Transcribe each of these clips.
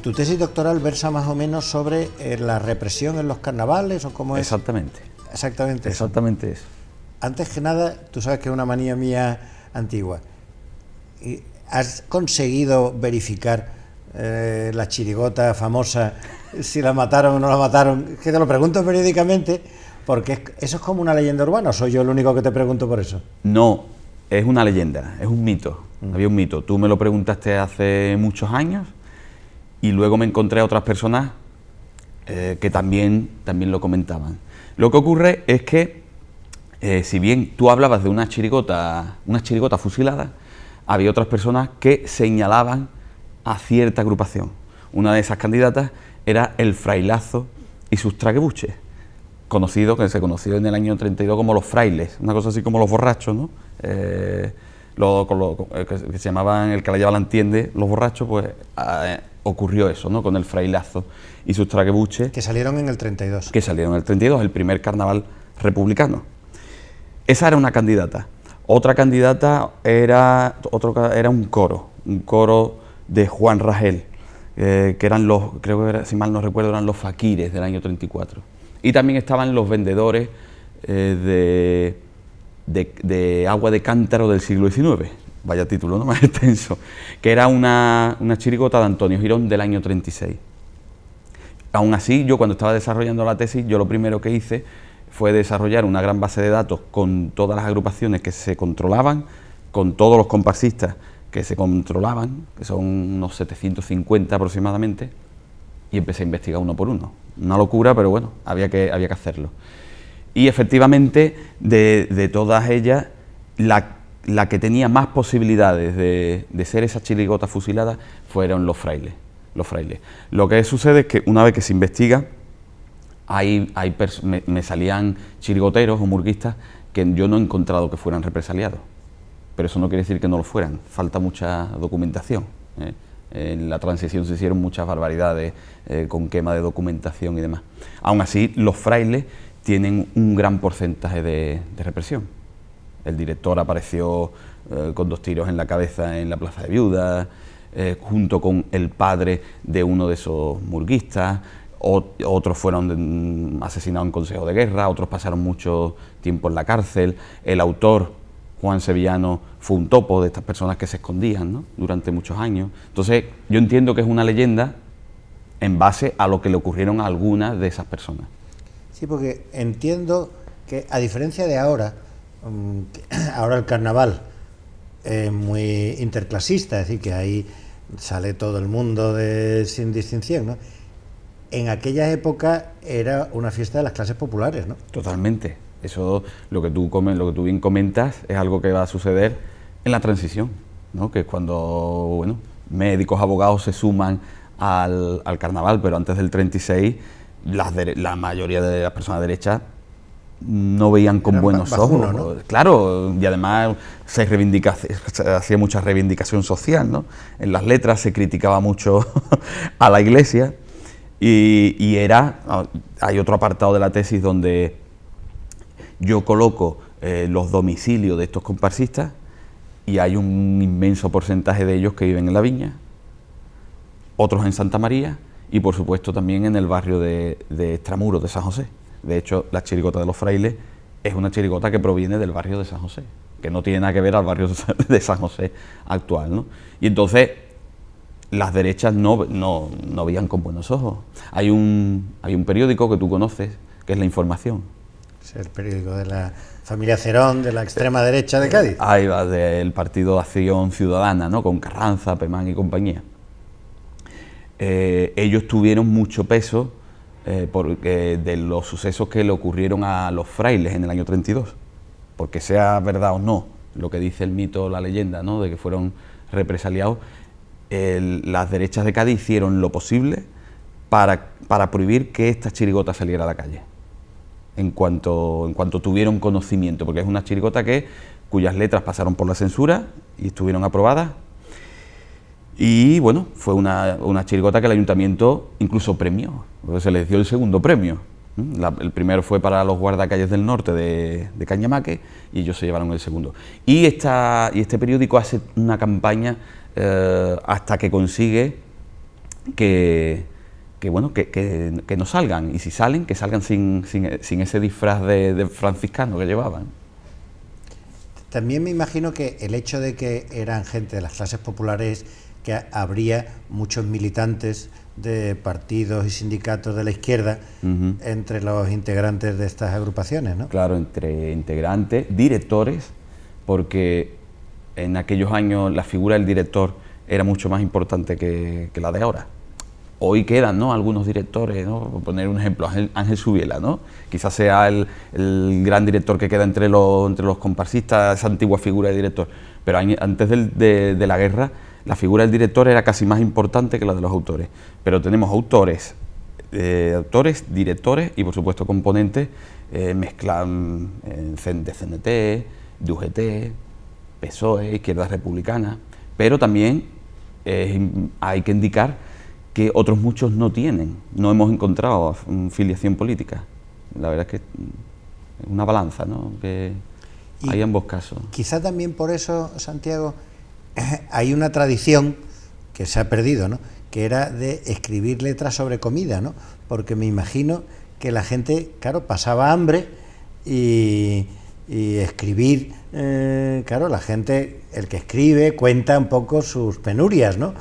tu tesis doctoral versa más o menos sobre la represión en los carnavales, ¿o cómo es? Exactamente. Exactamente eso. Exactamente eso. Antes que nada, tú sabes que es una manía mía antigua. ¿Has conseguido verificar la chirigota famosa, si la mataron o no la mataron? Es que te lo pregunto periódicamente, porque eso es como una leyenda urbana, ¿o soy yo el único que te pregunto por eso? No, es una leyenda, es un mito. Había un mito. Tú me lo preguntaste hace muchos años y luego me encontré a otras personas que también lo comentaban. Lo que ocurre es que, si bien tú hablabas de una chirigota fusilada, había otras personas que señalaban a cierta agrupación. Una de esas candidatas era el Frailazo y sus traguebuches, que se conoció en el año 32 como los frailes, una cosa así como los borrachos, ¿no? Que se llamaban, el que la lleva la entiende, los borrachos, pues ocurrió eso, ¿no? Con el Frailazo y sus traguebuches. Que salieron en el 32. Que salieron en el 32, el primer carnaval republicano. Esa era una candidata. Otra candidata era un coro de Juan Ragel, que eran creo que si mal no recuerdo, eran los faquires del año 34. Y también estaban los vendedores de agua de cántaro del siglo XIX, vaya título, ¿no? Más extenso, que era una chirigota de Antonio Girón del año 36. Aún así, yo cuando estaba desarrollando la tesis, yo lo primero que hice fue desarrollar una gran base de datos con todas las agrupaciones que se controlaban, con todos los comparsistas que se controlaban, que son unos 750 aproximadamente, y empecé a investigar uno por uno. Una locura, pero bueno, había que hacerlo. Y efectivamente, de todas ellas, la que tenía más posibilidades de ser esa chirigota fusilada fueron los frailes. Lo que sucede es que una vez que se investiga, me salían chirigoteros o murguistas que yo no he encontrado que fueran represaliados, pero eso no quiere decir que no lo fueran, falta mucha documentación. En la transición se hicieron muchas barbaridades con quema de documentación y demás. Aún así, los frailes tienen un gran porcentaje de represión. El director apareció con 2 tiros en la cabeza en la Plaza de Viudas, junto con el padre de uno de esos murguistas. Otros fueron asesinados en consejo de guerra, otros pasaron mucho tiempo en la cárcel. El autor, Juan Sevillano, fue un topo de estas personas que se escondían, ¿no? Durante muchos años. Entonces, yo entiendo que es una leyenda en base a lo que le ocurrieron a algunas de esas personas. Sí, porque entiendo que, a diferencia de ahora, ahora el carnaval es muy interclasista, es decir, que ahí sale todo el mundo sin distinción, ¿no? En aquella época era una fiesta de las clases populares, ¿no? Totalmente. Eso, lo que tú bien comentas, es algo que va a suceder en la transición, ¿no? Que es cuando, bueno, médicos, abogados se suman al carnaval, pero antes del 36 la mayoría de las personas derechas no veían con buenos ojos, ¿no? Claro, y además se hacía mucha reivindicación social, ¿no? En las letras se criticaba mucho a la Iglesia y hay otro apartado de la tesis donde yo coloco los domicilios de estos comparsistas y hay un inmenso porcentaje de ellos que viven en La Viña, otros en Santa María y por supuesto también en el barrio de Extramuros de San José. De hecho, la chirigota de los frailes es una chirigota que proviene del barrio de San José, que no tiene nada que ver al barrio de San José actual, ¿no? Y entonces las derechas no veían con buenos ojos. Hay un periódico que tú conoces, que es La Información. Es el periódico de la familia Cerón, de la extrema derecha de Cádiz. Ahí va, del Partido de Acción Ciudadana, ¿no? Con Carranza, Pemán y compañía. Ellos tuvieron mucho peso de los sucesos que le ocurrieron a los frailes en el año 32, porque sea verdad o no lo que dice el mito o la leyenda, ¿no? De que fueron represaliados, las derechas de Cádiz hicieron lo posible para prohibir que esta chirigota saliera a la calle, en cuanto tuvieron conocimiento, porque es una chirigota cuyas letras pasaron por la censura y estuvieron aprobadas. Y bueno, fue una chirigota que el ayuntamiento incluso premió, porque se les dio el segundo premio. El primero fue para los guardacalles del norte de Cañamaque y ellos se llevaron el segundo. Y este periódico hace una campaña hasta que consigue que no salgan, y si salen, que salgan sin ese disfraz de franciscano que llevaban. También me imagino que el hecho de que eran gente de las clases populares, que habría muchos militantes de partidos y sindicatos de la izquierda entre los integrantes de estas agrupaciones, ¿no? Claro, entre integrantes, directores, porque en aquellos años la figura del director era mucho más importante que la de ahora. Hoy quedan, ¿no?, algunos directores, ¿no? Por poner un ejemplo, Ángel Subiela, ¿no? Quizás sea el gran director que queda entre los comparsistas, esa antigua figura de director. Pero antes de la guerra, la figura del director era casi más importante que la de los autores. Pero tenemos autores, directores y, por supuesto, componentes mezclan de CNT, de UGT, PSOE, Izquierda Republicana. Pero también hay que indicar que otros muchos no tienen, no hemos encontrado filiación política. La verdad es que es una balanza, ¿no?, que hay ambos casos. Quizá también por eso, Santiago, hay una tradición que se ha perdido, ¿no?, que era de escribir letras sobre comida, ¿no?, porque me imagino que la gente, claro, pasaba hambre y escribir, claro, la gente, el que escribe, cuenta un poco sus penurias, ¿no?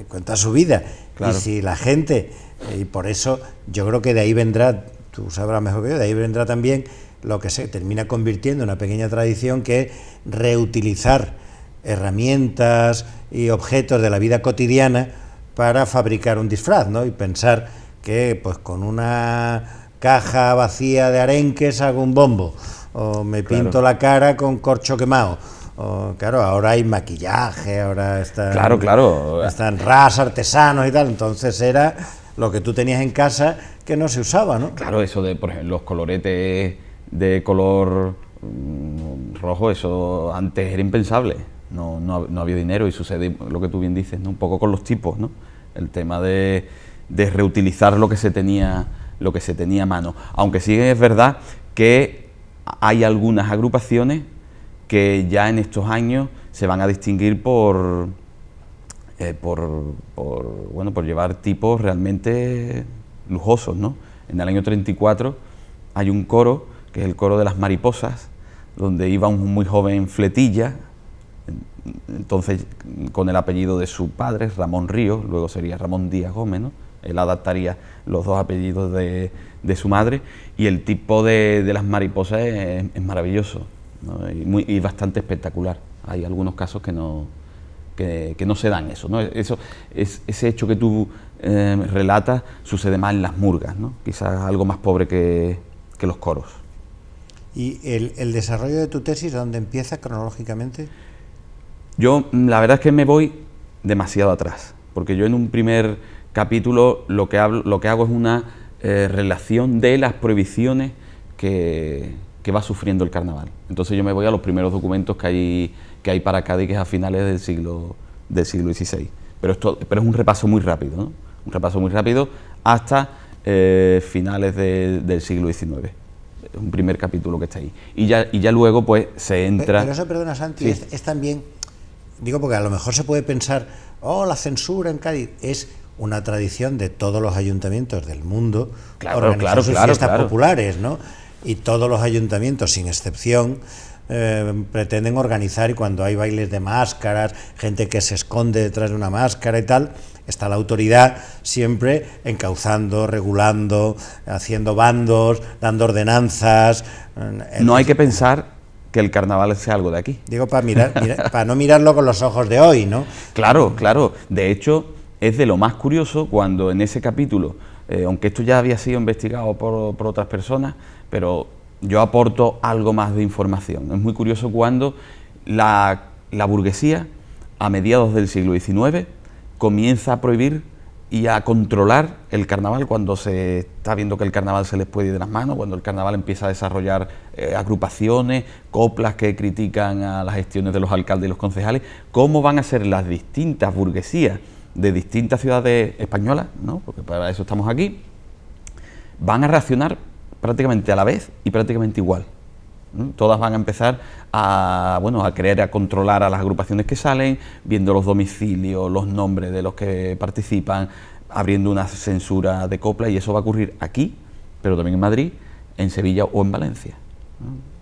Cuenta su vida. Claro. Y si la gente, y por eso yo creo que de ahí vendrá, tú sabrás mejor que yo, de ahí vendrá también lo que se termina convirtiendo en una pequeña tradición, que es reutilizar herramientas y objetos de la vida cotidiana para fabricar un disfraz, ¿no? Y pensar que pues con una caja vacía de arenques hago un bombo, o me pinto la cara con corcho quemado, o, claro, ahora hay maquillaje, ahora están ras artesanos y tal, entonces era lo que tú tenías en casa que no se usaba, ¿no? Claro, eso de, por ejemplo, los coloretes de color rojo, eso antes era impensable, no había dinero, y sucede lo que tú bien dices, ¿no?, un poco con los tipos, ¿no?, el tema de reutilizar lo que se tenía a mano, aunque sí es verdad que hay algunas agrupaciones que ya en estos años se van a distinguir por llevar tipos realmente lujosos, ¿no? En el año 34 hay un coro, que es el coro de las mariposas, donde iba un muy joven Fletilla, entonces con el apellido de su padre, Ramón Ríos, luego sería Ramón Díaz Gómez, ¿no? Él adaptaría los dos apellidos de su madre, y el tipo de las mariposas es maravilloso, ¿no? y bastante espectacular. Hay algunos casos que no se dan eso, ¿no? Ese hecho que tú relatas sucede más en las murgas, ¿no? Quizás algo más pobre que los coros. ¿Y el desarrollo de tu tesis dónde empieza cronológicamente? Yo, la verdad es que me voy demasiado atrás, porque yo en un primer capítulo lo que hago es una relación de las prohibiciones que va sufriendo el carnaval. Entonces yo me voy a los primeros documentos que hay para Cádiz, que es a finales del siglo XVI. Pero es un repaso muy rápido, ¿no? Un repaso muy rápido hasta finales del siglo XIX. Es un primer capítulo que está ahí. Y ya luego pues se entra... Pero eso, perdona, Santi, sí. es también... Digo, porque a lo mejor se puede pensar, la censura en Cádiz es una tradición de todos los ayuntamientos del mundo, organizar sus fiestas populares, ¿no? Y todos los ayuntamientos, sin excepción, pretenden organizar, y cuando hay bailes de máscaras, gente que se esconde detrás de una máscara y tal, está la autoridad siempre encauzando, regulando, haciendo bandos, dando ordenanzas. No hay que pensar que el carnaval sea algo de aquí. Digo, para no mirarlo con los ojos de hoy, ¿no? Claro. De hecho, es de lo más curioso cuando en ese capítulo, aunque esto ya había sido investigado por otras personas, pero yo aporto algo más de información. Es muy curioso cuando la burguesía, a mediados del siglo XIX, comienza a prohibir y a controlar el carnaval, cuando se está viendo que el carnaval se les puede ir de las manos, cuando el carnaval empieza a desarrollar agrupaciones, coplas que critican a las gestiones de los alcaldes y los concejales. ¿Cómo van a ser las distintas burguesías de distintas ciudades españolas, ¿no?, porque para eso estamos aquí? Van a reaccionar prácticamente a la vez y prácticamente igual. ¿no? Todas van a empezar a, bueno, a querer a controlar a las agrupaciones que salen, viendo los domicilios, los nombres de los que participan, abriendo una censura de copla, y eso va a ocurrir aquí, pero también en Madrid, en Sevilla o en Valencia, ¿no?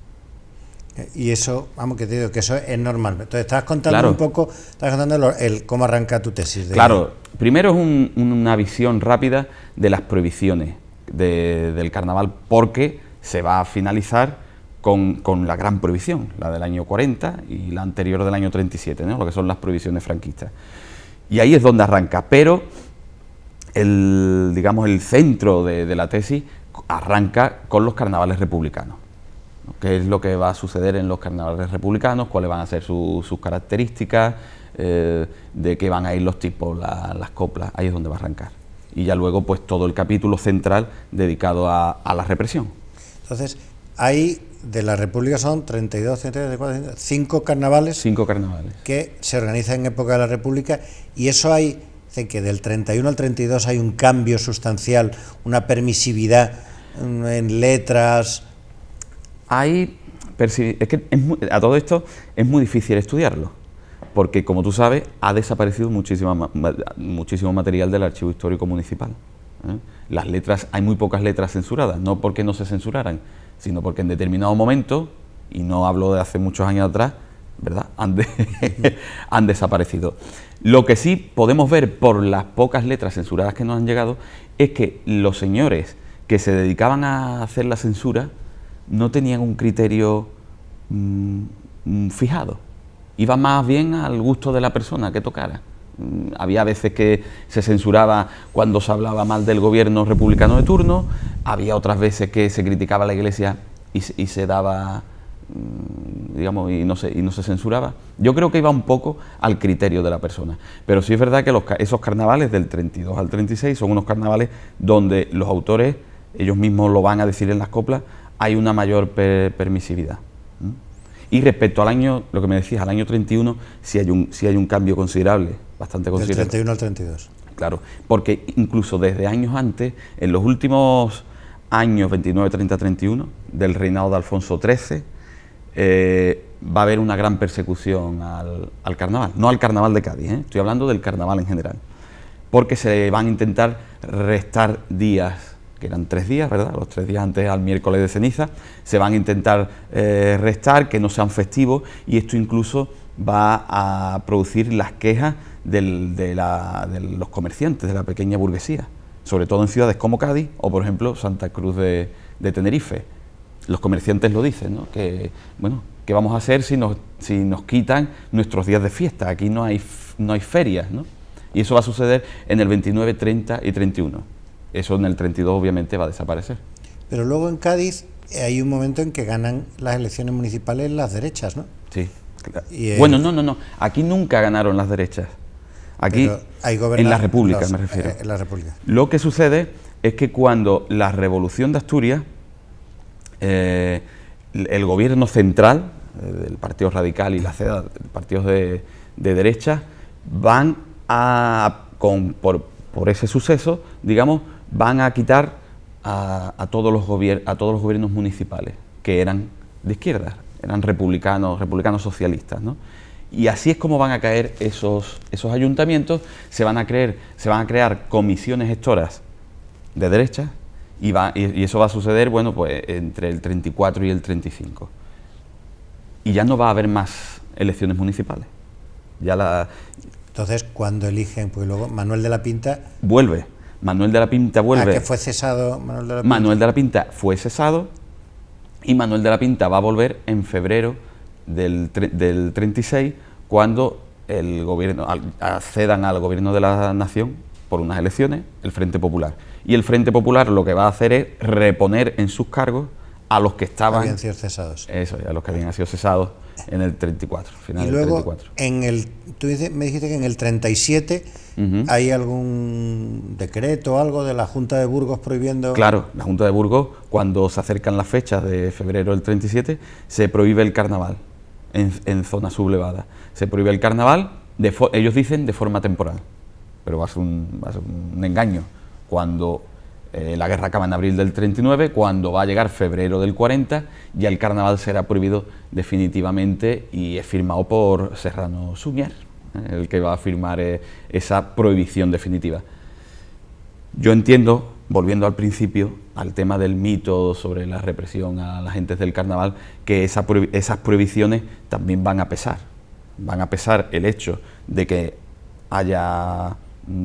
Y eso, vamos, que te digo que eso es normal. Entonces, estabas contando Claro. un poco, estabas contando cómo arranca tu tesis. Claro, primero es una visión rápida de las prohibiciones del carnaval, porque se va a finalizar con la gran prohibición, la del año 40 y la anterior del año 37, ¿no? Lo que son las prohibiciones franquistas. Y ahí es donde arranca, pero digamos, el centro de la tesis arranca con los carnavales republicanos, ¿no? ¿Qué es lo que va a suceder en los carnavales republicanos? ¿Cuáles van a ser sus características? ¿De qué van a ir los tipos, las coplas? Ahí es donde va a arrancar. Y ya luego, pues, todo el capítulo central dedicado a la represión. Entonces, ahí de la República son 32, 34, 5 carnavales. 5 carnavales. Que se organizan en época de la República, y eso hay, dicen que del 31 al 32 hay un cambio sustancial, una permisividad en letras. Es que a todo esto es muy difícil estudiarlo, porque, como tú sabes, ha desaparecido muchísimo material del Archivo Histórico Municipal, ¿eh? Las letras, hay muy pocas letras censuradas, no porque no se censuraran, sino porque en determinado momento, y no hablo de hace muchos años atrás, ¿verdad?, han desaparecido. Lo que sí podemos ver por las pocas letras censuradas que nos han llegado es que los señores que se dedicaban a hacer la censura no tenían un criterio fijado, iba más bien al gusto de la persona que tocara. Había veces que se censuraba cuando se hablaba mal del gobierno republicano de turno, había otras veces que se criticaba a la Iglesia y se daba, digamos, y no se censuraba. Yo creo que iba un poco al criterio de la persona, pero sí es verdad que esos carnavales del 32 al 36 son unos carnavales donde los autores, ellos mismos lo van a decir en las coplas, hay una mayor permisividad. Y respecto al año, lo que me decías, al año 31, sí hay un cambio considerable, bastante considerable. Del 31 al 32. Claro, porque incluso desde años antes, en los últimos años 29, 30, 31, del reinado de Alfonso XIII, va a haber una gran persecución al carnaval. No al carnaval de Cádiz, estoy hablando del carnaval en general. Porque se van a intentar restar días, que eran 3 días, ¿verdad?, los 3 días antes al miércoles de ceniza, se van a intentar restar, que no sean festivos, y esto incluso va a producir las quejas de los comerciantes, de la pequeña burguesía, sobre todo en ciudades como Cádiz o, por ejemplo, Santa Cruz de Tenerife. Los comerciantes lo dicen, ¿no?, que, bueno, ¿qué vamos a hacer si nos quitan nuestros días de fiesta? Aquí no hay ferias, ¿no? Y eso va a suceder en el 29, 30 y 31. Eso en el 32 obviamente va a desaparecer. Pero luego en Cádiz hay un momento en que ganan las elecciones municipales las derechas, ¿no? Sí. Bueno, no. Aquí nunca ganaron las derechas. Aquí, en la República me refiero. En la República. Lo que sucede es que cuando la Revolución de Asturias, el gobierno central, del Partido Radical y la CEDA, partidos de derecha, van por ese suceso, digamos, van a quitar a todos los gobiernos municipales que eran de izquierda, eran republicanos socialistas, ¿no? Y así es como van a caer esos ayuntamientos. Se van a crear comisiones gestoras de derecha, y eso va a suceder, bueno, pues entre el 34 y el 35. Y ya no va a haber más elecciones municipales. Entonces, cuando eligen, pues luego Manuel de la Pinta vuelve. Manuel de la Pinta vuelve. ¿A que fue cesado Manuel de la Pinta? Manuel de la Pinta fue cesado, y Manuel de la Pinta va a volver en febrero del 36, cuando el gobierno accedan al gobierno de la nación por unas elecciones, el Frente Popular. Y el Frente Popular lo que va a hacer es reponer en sus cargos a los que habían sido cesados. Eso, a los que habían sido cesados en el 34, final del 34. Tú me dijiste que en el 37 ¿hay algún decreto o algo de la Junta de Burgos prohibiendo? Claro, la Junta de Burgos, cuando se acercan las fechas de febrero del 37, se prohíbe el carnaval en zona sublevada. Se prohíbe el carnaval, ellos dicen de forma temporal, pero va a ser un engaño. Cuando La guerra acaba en abril del 39, cuando va a llegar febrero del 40, ya el carnaval será prohibido definitivamente y es firmado por Serrano Suñer, el que va a firmar esa prohibición definitiva. Yo entiendo, volviendo al principio, al tema del mito sobre la represión a las gentes del carnaval, que esas prohibiciones también van a pesar. Van a pesar el hecho de que haya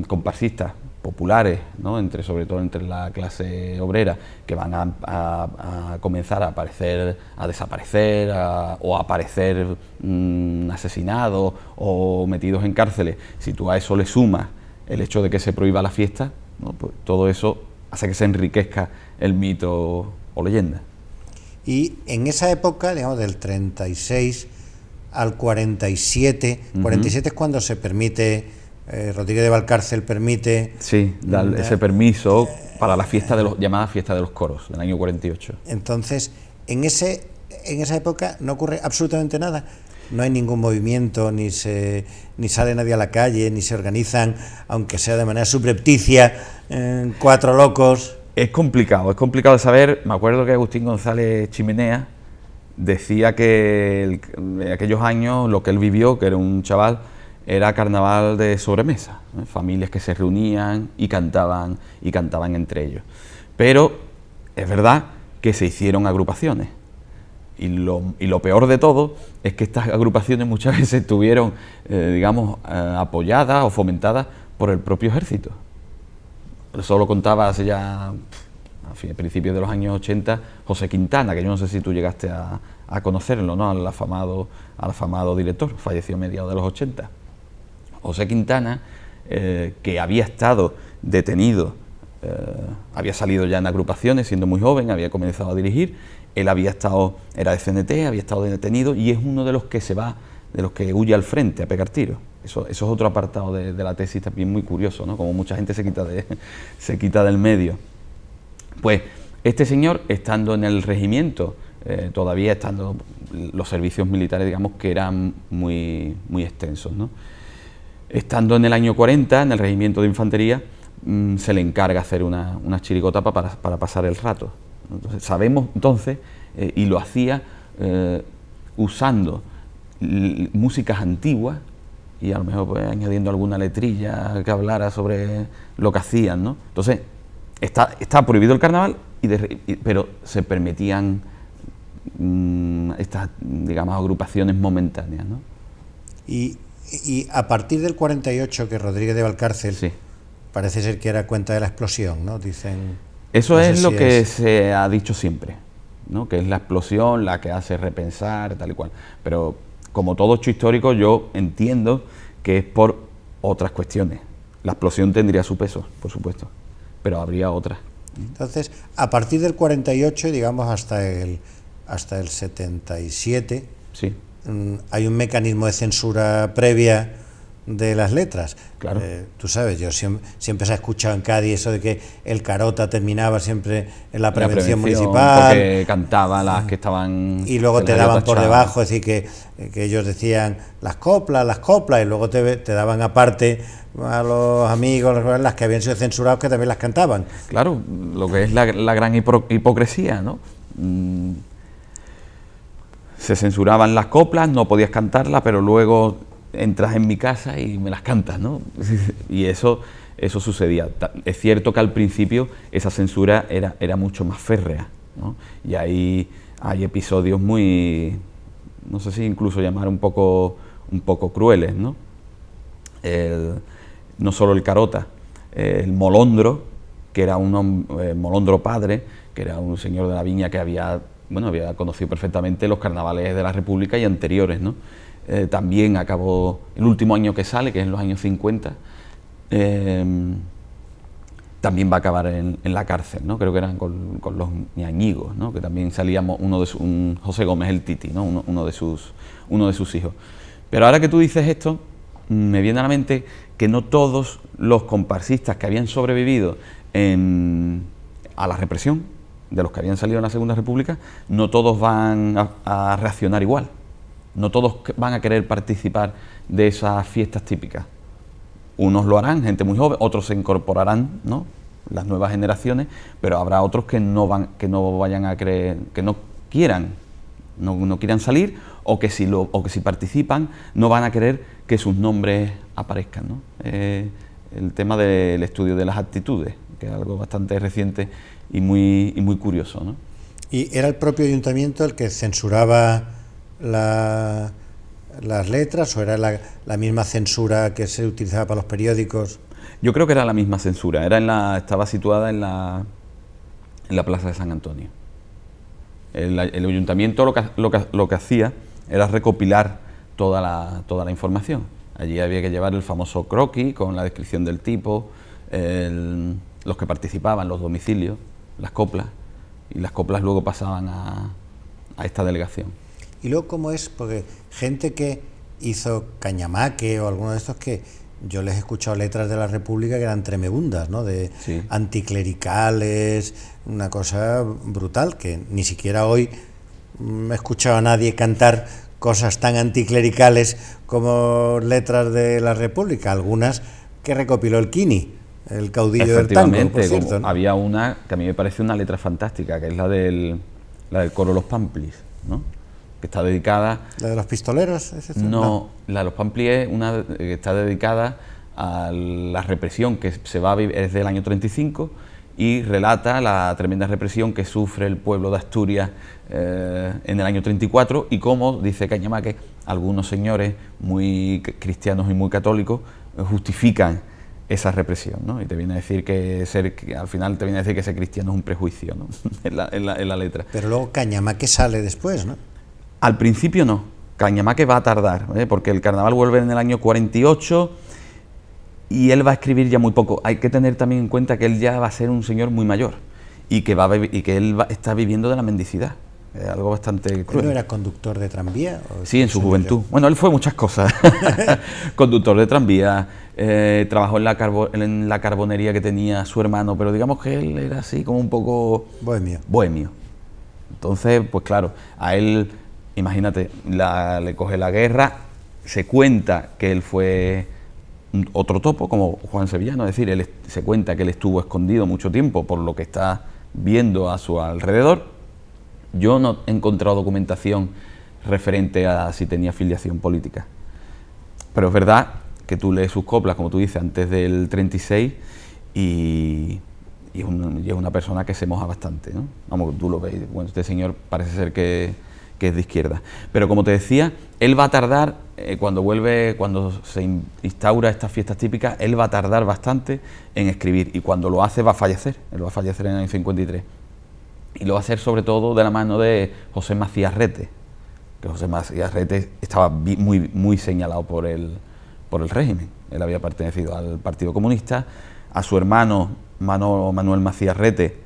comparsistas populares, ¿no? Sobre todo entre la clase obrera, que van a comenzar a aparecer, a desaparecer, o a aparecer asesinados o metidos en cárceles. Si tú a eso le sumas el hecho de que se prohíba la fiesta, ¿no? Pues todo eso hace que se enriquezca el mito o leyenda. Y en esa época, digamos, del 36 al 47, 47 es cuando se permite, Rodríguez de Valcárcel permite... Sí, ese permiso para la fiesta llamada Fiesta de los Coros, del año 48. Entonces, en esa época no ocurre absolutamente nada. No hay ningún movimiento, ni sale nadie a la calle, ni se organizan, aunque sea de manera subrepticia, 4 locos. Es complicado de saber. Me acuerdo que Agustín González Chimenea decía que en aquellos años lo que él vivió, que era un chaval, era carnaval de sobremesa, ¿eh? Familias que se reunían y cantaban entre ellos. Pero es verdad que se hicieron agrupaciones. Y lo peor de todo es que estas agrupaciones muchas veces estuvieron, apoyadas o fomentadas por el propio ejército. Eso lo contaba hace ya, a principios de los años 80, José Quintana, que yo no sé si tú llegaste a conocerlo, ¿no? Al afamado director, falleció a mediados de los 80. José Quintana, que había estado detenido, había salido ya en agrupaciones siendo muy joven, había comenzado a dirigir. Él era de CNT, había estado detenido y es uno de los que de los que huye al frente a pegar tiros. Eso es otro apartado de la tesis también muy curioso, ¿no? Como mucha gente se quita del medio. Pues este señor, estando en el regimiento, todavía estando los servicios militares, digamos, que eran muy extensos, ¿no? Estando en el año 40, en el regimiento de infantería, se le encarga hacer una chirigota para pasar el rato. Entonces, sabemos entonces, y lo hacía usando músicas antiguas y a lo mejor pues, añadiendo alguna letrilla que hablara sobre lo que hacían, ¿no? Entonces, está prohibido el carnaval, pero se permitían estas, digamos, agrupaciones momentáneas, ¿no? Y a partir del 48, que Rodríguez de Valcárcel, sí, parece ser que era cuenta de la explosión, ¿no? Dicen... Eso no sé es lo si que se ha dicho siempre, ¿no? Que es la explosión la que hace repensar, tal y cual. Pero como todo hecho histórico, yo entiendo que es por otras cuestiones. La explosión tendría su peso, por supuesto, pero habría otras. Entonces, a partir del 48, digamos, hasta el 77, sí, hay un mecanismo de censura previa de las letras. Claro. Tú sabes, yo siempre se ha escuchado en Cádiz eso de que el Carota terminaba siempre en la prevención municipal. Porque cantaba las que estaban... Y luego te daban por debajo, es decir, que ellos decían las coplas, y luego te daban aparte a los amigos, las que habían sido censurados, que también las cantaban. Claro, lo que es la gran hipocresía, ¿no? Se censuraban las coplas, no podías cantarlas, pero luego entras en mi casa y me las cantas, ¿no? Y eso sucedía. Es cierto que al principio esa censura era mucho más férrea, ¿no? Y hay episodios muy, no sé si incluso llamar un poco crueles, ¿no? No solo el Carota, el Molondro, que era Molondro padre, que era un señor de la Viña que había conocido perfectamente los carnavales de la República y anteriores, ¿no? También acabó el último año que sale, que es en los años 50, también va a acabar en la cárcel, ¿no? Creo que eran con los ñañigos, ¿no? Que también salíamos José Gómez el Titi, ¿no? uno de sus hijos. Pero ahora que tú dices esto, me viene a la mente que no todos los comparsistas que habían sobrevivido a la represión, de los que habían salido en la Segunda República, no todos van a reaccionar igual. No todos van a querer participar de esas fiestas típicas. Unos lo harán, gente muy joven, otros se incorporarán, ¿no? las nuevas generaciones, pero habrá otros que no vayan a creer, que no quieran salir, o que si participan no van a querer que sus nombres aparezcan, ¿no? El tema del estudio de las actitudes, que es algo bastante reciente y muy curioso, ¿no? ¿Y era el propio ayuntamiento el que censuraba las letras, o era la misma censura que se utilizaba para los periódicos? Yo creo que era la misma censura, estaba situada en la Plaza de San Antonio. El ayuntamiento lo que hacía era recopilar toda la información. Allí había que llevar el famoso croquis con la descripción del tipo, los que participaban, los domicilios, las coplas, y las coplas luego pasaban a esta delegación. Y luego, ¿cómo es? Porque gente que hizo Cañamaque o alguno de estos, que yo les he escuchado letras de la República que eran tremebundas, ¿no? Sí. Anticlericales, una cosa brutal, que ni siquiera hoy he escuchado a nadie cantar cosas tan anticlericales como letras de la República, algunas que recopiló el Quini, el caudillo del tango, por cierto, ¿no? Había una que a mí me parece una letra fantástica, que es la del coro Los Pamplis, ¿no? Que está dedicada... ¿La de los pistoleros? No, la de los Pamplis es una que está dedicada a la represión que es del año 35, y relata la tremenda represión que sufre el pueblo de Asturias en el año 34, y cómo, dice Cañamaque, algunos señores muy cristianos y muy católicos justifican esa represión, ¿no? Y te viene a decir que al final te viene a decir que ser cristiano es un prejuicio, ¿no? en la letra. Pero luego Cañamaque sale después, ¿no? Al principio no, Cañamaque va a tardar, porque el carnaval vuelve en el año 48 y él va a escribir ya muy poco. Hay que tener también en cuenta que él ya va a ser un señor muy mayor y que está viviendo de la mendicidad. Es algo bastante cruel. ¿No era conductor de tranvía? Sí, en su juventud. Bueno, él fue muchas cosas. Conductor de tranvía, trabajó en la carbonería que tenía su hermano, pero digamos que él era así como un poco... Bohemio. Entonces, pues claro, a él... Imagínate, le coge la guerra, se cuenta que él fue otro topo, como Juan Sevillano, es decir, se cuenta que él estuvo escondido mucho tiempo por lo que está viendo a su alrededor. Yo no he encontrado documentación referente a si tenía filiación política, pero es verdad que tú lees sus coplas, como tú dices, antes del 36, y es una persona que se moja bastante, ¿no? Vamos, tú lo ves, bueno, este señor parece ser que es de izquierda. Pero como te decía, él va a tardar, cuando se instaura estas fiestas típicas, él va a tardar bastante en escribir, y cuando lo hace va a fallecer. Él va a fallecer en el año 53. Y lo va a hacer sobre todo de la mano de José Macías Rete, que José Macías Rete estaba muy señalado por el régimen. Él había pertenecido al Partido Comunista, a su hermano Manuel Macías Rete,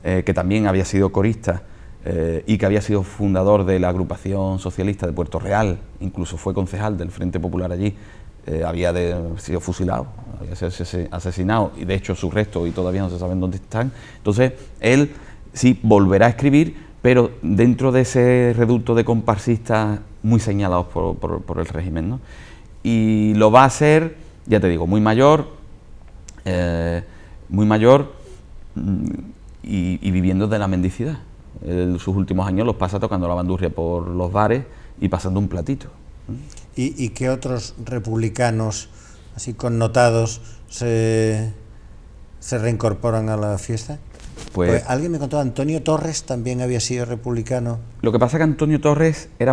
que también había sido corista, y que había sido fundador de la agrupación socialista de Puerto Real, incluso fue concejal del Frente Popular allí, había sido fusilado, había sido asesinado, y de hecho sus restos y todavía no se saben dónde están. Entonces él sí volverá a escribir, pero dentro de ese reducto de comparsistas muy señalados por el régimen, ¿no? Y lo va a hacer, ya te digo, muy mayor, y viviendo de la mendicidad. Sus últimos años los pasa tocando la bandurria por los bares y pasando un platito. ¿Y qué otros republicanos así connotados se reincorporan a la fiesta? Pues alguien me contó, Antonio Torres también había sido republicano. Lo que pasa es que Antonio Torres era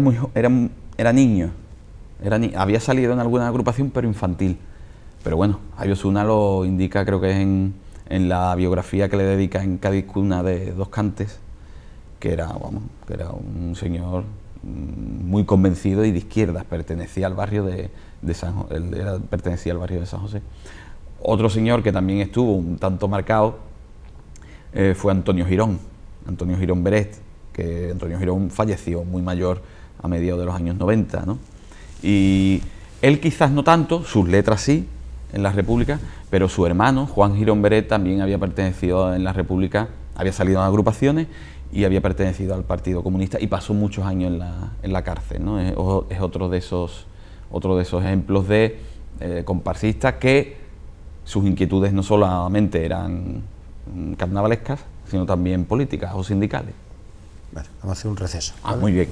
niño, había salido en alguna agrupación, pero infantil. Pero bueno, Jaime Osuna lo indica, creo que es en la biografía que le dedica en Cádiz Cuna de Dos Cantes, que era un señor muy convencido y de izquierdas, pertenecía al barrio de San José. Otro señor que también estuvo un tanto marcado fue Antonio Girón Beret, que Antonio Girón falleció muy mayor a mediados de los años 90, ¿no? Y él quizás no tanto, sus letras sí, en la República, pero su hermano, Juan Girón Beret, también había pertenecido en la República, había salido en agrupaciones y había pertenecido al Partido Comunista y pasó muchos años en la cárcel, ¿no? Es otro de esos ejemplos de comparsistas que sus inquietudes no solamente eran carnavalescas, sino también políticas o sindicales. Bueno, vamos a hacer un receso. ¿Vale? Muy bien.